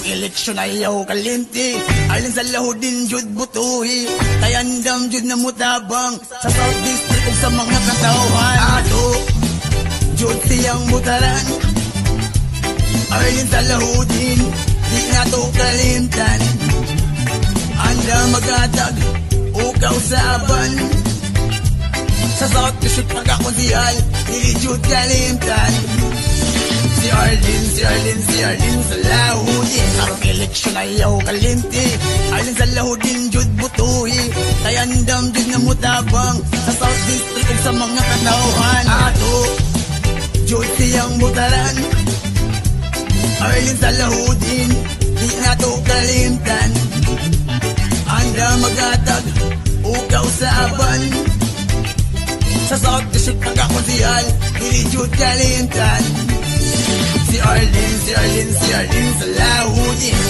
karong eleksyon ayaw kalinti. Alin sa lahudin jud butuhi, tayandam jud na mutabang sa South District ug sa mga katawhan. Ato jud siyang butaran, alin sa lahudin di na to kalimtan. Anda magatag o kausaban sa South District pagkakonsihal, dili jud kalimtan. Si Arlene sa lahudin, karong eleksyon ayaw kalimti. Alin sa lahudin jud butuhi, tayandam jud na mutabang sa South District ug sa mga katawhan. Ato jud siyang butaran, alin sa lahudin di na to kalimtan. Anda magatag o kausaban sa South District pagkakonsihal, dili jud kalimtan. Si Arlene sa lahudin.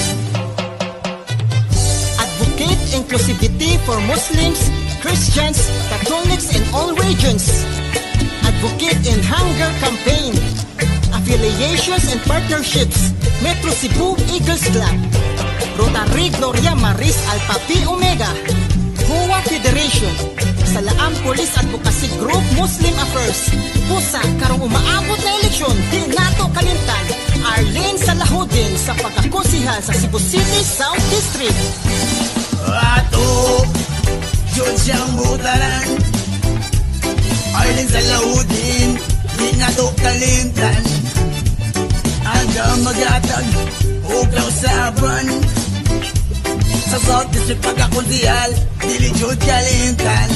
Advocate inclusivity for Muslims, Christians, Catholics in all regions. Advocate in hunger campaign. Affiliations and partnerships. Metro Cebu Eagles Club, Rotary Gloria Maris Alpha Phi Omega, Hoa Federation, Salaam Police Advocacy Group Muslim Affairs. Pusa karong umaabot na eleksyon, di nato kalimtan. Arlene sa lahudin sa pagkakonsihal sa Cebu City South District. Ato jud siyang butaran, Arlene sa lahudin di nato kalimtan. Anda magatag o kausaban sa South District pagkakonsihal, dili jud kalimtan.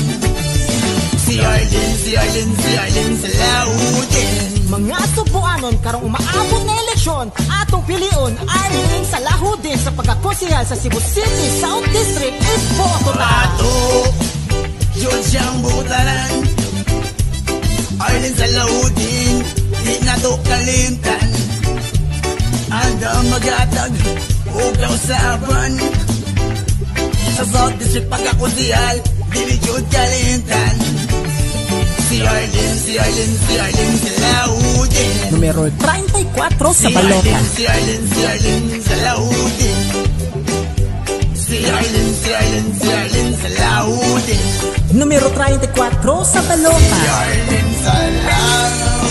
Si Arlene sa lahudin. Mga subuanon karong umaabot na eleksyon, atong pilion Arlene sa lahudin sa pagkakonsihal sa Cebu City South District. Iboto ta. Ato jud siyang butaran, Arlene sa lahudin di nato kalimtan. Anda magatag o kausaban sa South District pagkakonsihal, dili jud kalimtan. Si Arlene sa lahudin. Numero 34 sa balota. Si Arlene sa lahudin. Si Arlene sa lahudin. Numero 34 sa balota. Si Arlene sa lahudin.